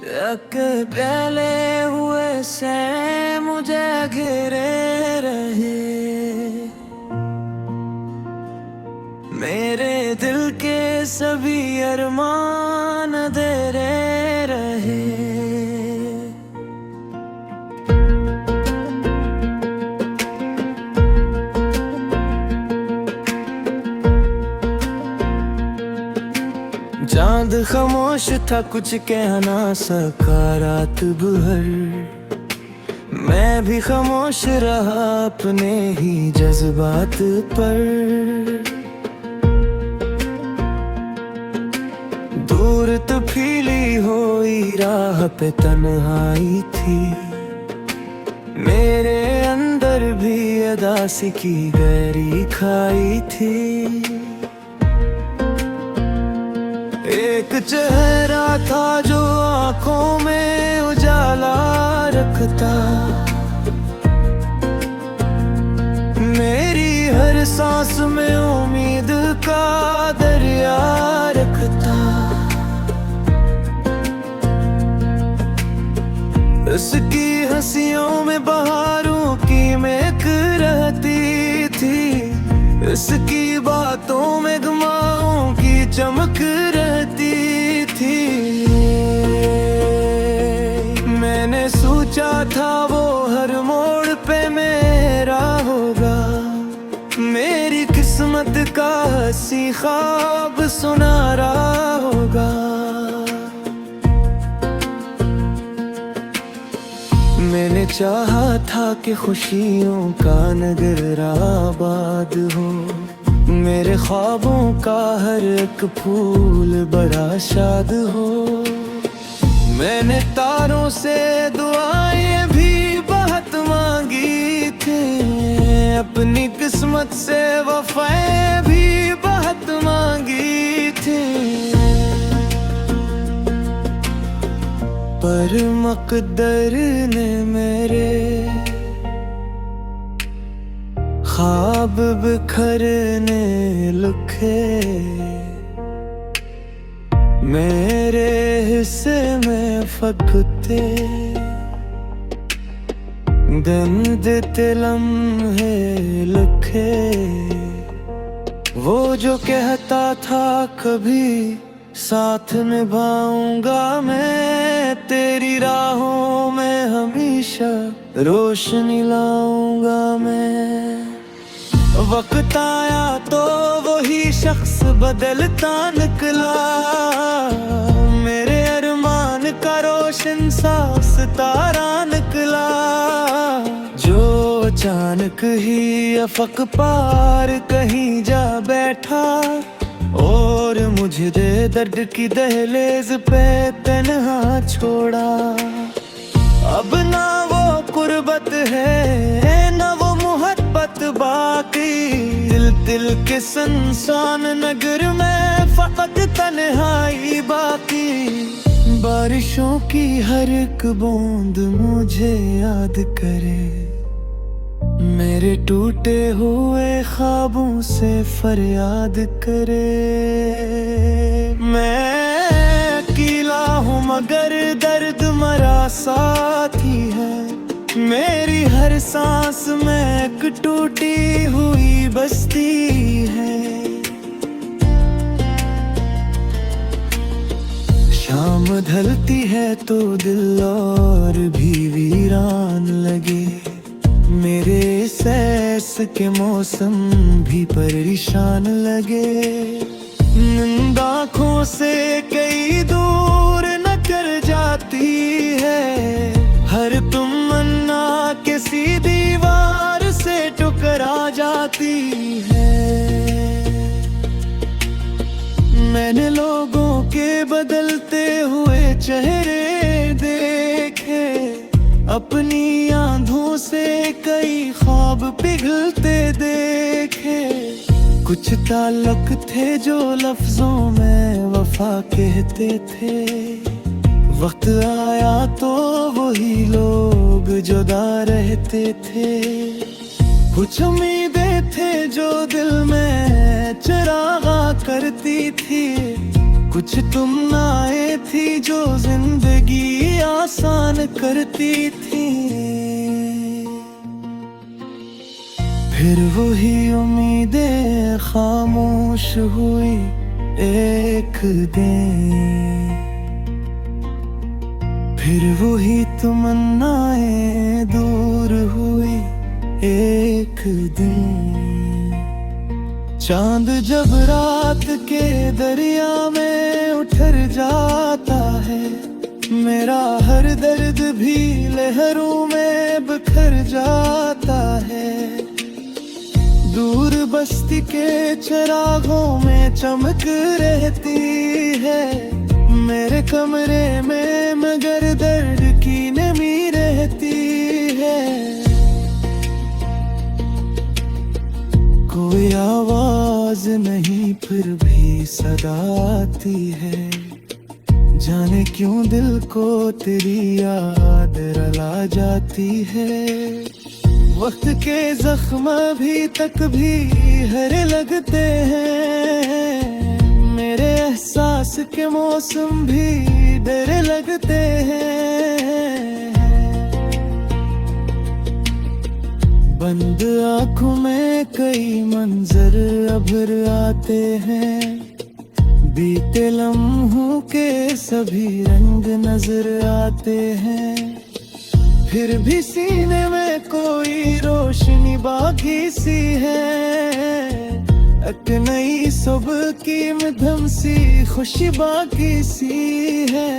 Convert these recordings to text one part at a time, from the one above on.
के पहले हुए से मुझे घेरे रहे, मेरे दिल के सभी अरमान तेरे रहे। चांद खामोश था, कुछ कह ना सका रात भर। मैं भी खामोश रहा अपने ही जज्बात पर। दूर तफीली हुई राह पे तन्हाई थी, मेरे अंदर भी अदासी की गहरी खाई थी। एक चेहरा था जो आंखों में उजाला रखता, मेरी हर सांस में उम्मीद का दरिया रखता। उसकी हंसियों में बहारों की महक रहती थी, उसकी बातों में घुमाओं की चमक रहती थी। मैंने सोचा था वो हर मोड़ पे मेरा होगा, मेरी किस्मत का हंसी ख्वाब सुनारा होगा। मैंने चाहा था कि खुशियों का नगर आबाद हो, मेरे ख्वाबों का हर एक फूल बड़ा शाद हो। मैंने तारों से दुआएं भी बहुत मांगी थी, अपनी किस्मत से वफ़ाएं भी बहुत मांगी थी। पर मक़दर ने मेरे ख्वाब बिखरने लिखे, मेरे हिस्से में फटते गंदते लम्हे लिखे। वो जो कहता था कभी साथ निभाऊंगा मैं, तेरी राहों में हमेशा रोशनी लाऊंगा मैं। वक्त आया तो वही शख्स बदलता निकला, मेरे अरमान का रोशन सा सितारा निकला, जो अचानक ही अफक पार कहीं जा बैठा और मुझे दे दर्द की दहलीज पे तन्हा छोड़ा। अब ना वो कुर्बत है ना वो मोहब्बत बाकी, दिल दिल के सुनसान नगर में फकत तन्हाई बाकी। बारिशों की हर एक बूंद मुझे याद करे, मेरे टूटे हुए ख्वाबों से फरियाद करे। मैं अकेला हूँ मगर दर्द मरा साथी है, मेरी हर सांस में एक टूटी हुई बस्ती है। शाम ढलती है तो दिल और भी वीरान लगे, मेरे सैस के मौसम भी परेशान लगे। नींद आँखों से कई दूर न कर जाती है, हर तमन्ना किसी दीवार से टकरा जाती है। मैंने लोगों के बदलते हुए चेहरे देखे, अपनी आंधों से कई ख्वाब पिघलते देखे। कुछ ताल्लुक थे जो लफ्जों में वफा कहते थे, वक्त आया तो वही लोग जुदा रहते थे। कुछ उम्मीदें थे जो दिल में चरागा करती थी, कुछ तुमनाएं थी जो जिंदगी आसान करती थी। फिर वही उम्मीदें खामोश हुई एक दिन, फिर वही तमन्नाएं दूर हुई एक दिन। चांद जब रात के दरिया में उठर जाता है, मेरा हर दर्द भी लहरों में बिखर जाता है। दूर बस्ती के चिरागों में चमक रहती है, मेरे कमरे में मगर दर्द की नमी रहती है। कोई आवाज नहीं फिर भी सदा आती है, जाने क्यों दिल को तेरी याद रुला जाती है। वक्त के जख्म भी तक भी हरे लगते हैं, मेरे एहसास के मौसम भी डरे लगते हैं। बंद आँखों में कई मंजर अभर आते हैं, बीते लम्हों के सभी रंग नजर आते हैं। फिर भी सीने में कोई रोशनी बाकी सी है, एक नई सुबह की मध्यम सी खुशी बाकी सी है।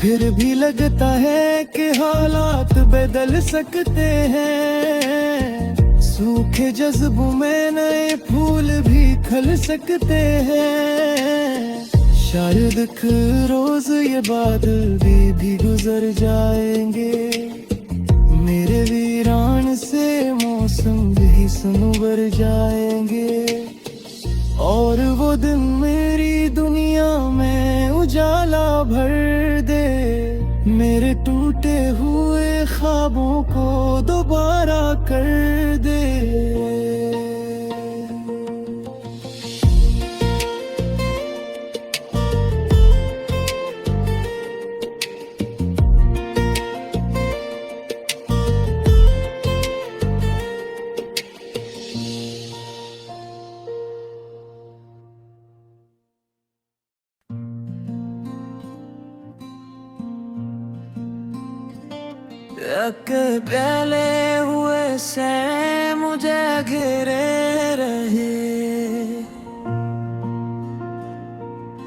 फिर भी लगता है कि हालात बदल सकते हैं, सूखे जज्बों में नए फूल भी खिल सकते हैं। शायद एक रोज ये बादल भी गुजर जाएंगे, मेरे वीरान से मौसम भी संवर जाएंगे। और वो दिन मेरी दुनिया में उजाला भर दे, मेरे टूटे हुए ख्वाबों को दोबारा कर दे। पहले हुए से मुझे घेरे रहे,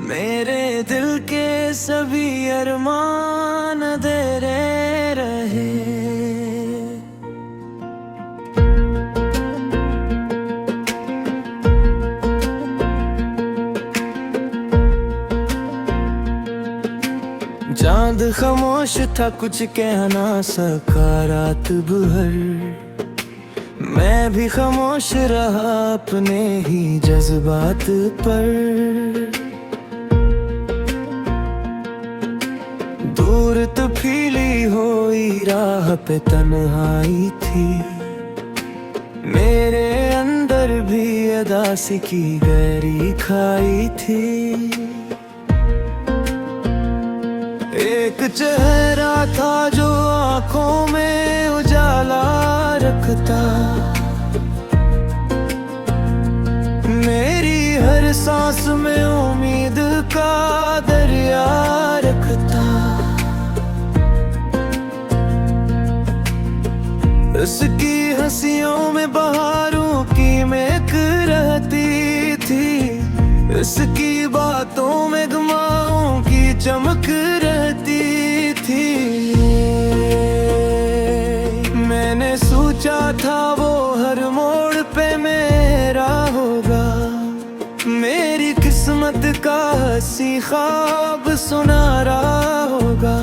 मेरे दिल के सभी अरमान अंधेरे रहे। चांद खामोश था, कुछ कह ना सका रात भर। मैं भी खामोश रहा अपने ही जज्बात पर। दूर तफीली हुई राह पे तन्हाई थी, मेरे अंदर भी अदासी की गहरी खाई थी। एक चेहरा था जो आंखों में उजाला रखता, मेरी हर सांस में उम्मीद का दरिया रखता। उसकी हंसियों में बहारों की महक रहती थी, उसकी बातों में गमाओं की चमक रहती थी। मैंने सोचा था वो हर मोड़ पे मेरा होगा, मेरी किस्मत का हंसी ख्वाब सुनारा होगा।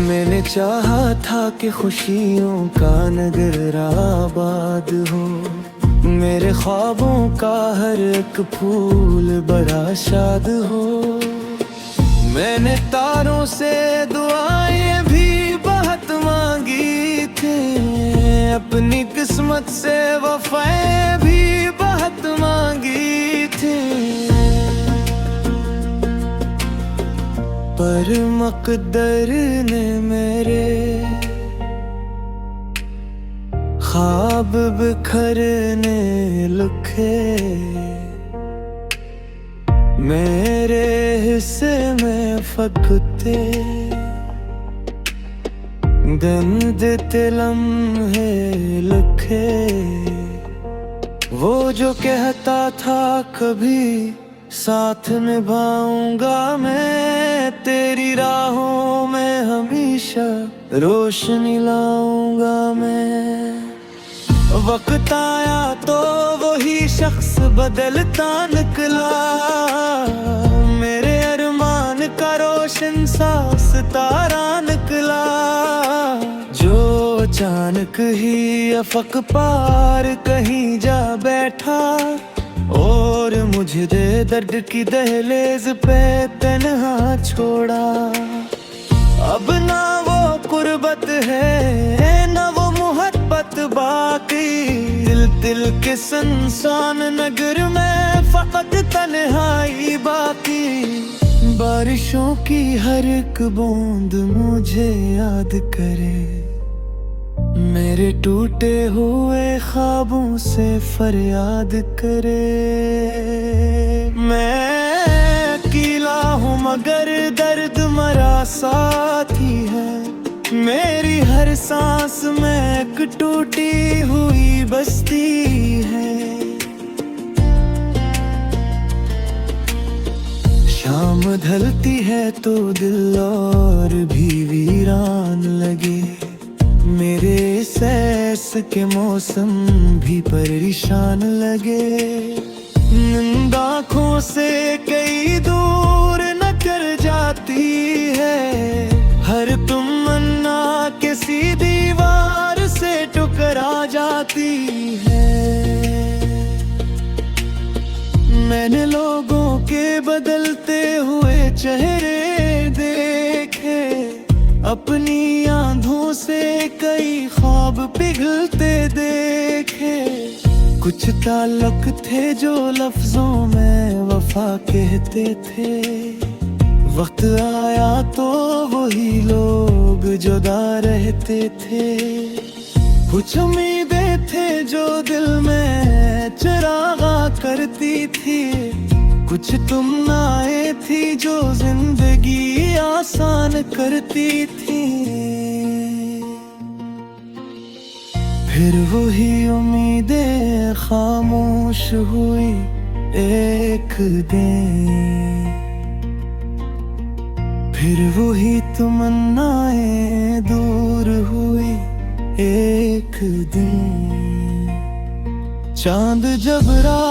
मैंने चाहा था कि खुशियों का नगर आबाद हो, मेरे ख्वाबों का हर एक फूल बड़ा शाद हो। मैंने तारों से दुआएं भी बहुत मांगी थी, अपनी किस्मत से वफ़ाएं भी बहुत मांगी थी, पर मक़दर ने मेरे ख्वाब बिखरने लिखे। मेरे हिस्से में फकते गंदते लम्हे लिखे। वो जो कहता था कभी साथ निभाऊंगा मैं, तेरी राहों में हमेशा रोशनी लाऊंगा मैं। वक्त आया तो वही शख्स बदलता निकला, मेरे अरमान का रोशन सा सितारा निकला, जो अचानक ही अफक पार कहीं जा बैठा और मुझे दर्द की दहलीज पे तन्हा छोड़ा। अब ना वो कुर्बत है ना वो मोहब्बत बाकी, दिल के सुनसान नगर में फकत तन्हाई बाकी। बारिशों की हर एक बूंद मुझे याद करे, मेरे टूटे हुए ख्वाबों से फरियाद करे। मैं अकेला हूँ मगर दर्द मरा साथी है, मेरी हर सांस में एक टूटी हुई बस्ती है। शाम ढलती है तो दिल और भी वीरान लगे, मेरे सैस के मौसम भी परेशान लगे। नींद आँखों से कई दूर न कर जाती है, हर तमन्ना किसी दीवार से टकरा जाती है। मैंने लोगों के बदलते हुए चेहरे देखे, अपनी आंधों से कई ख्वाब पिघलते देखे। कुछ ताल्लुक थे जो लफ्जों में वफा कहते थे, वक्त आया तो वही लोग जुदा रहते थे। कुछ उम्मीदें थे जो दिल में चिरागा करती थी, कुछ तुमनाएं थी जो जिंदगी आसान करती थी। फिर वही उम्मीदें खामोश हुई एक दिन, फिर वही तमन्नाएं दूर हुई एक दिन। चांद जब रात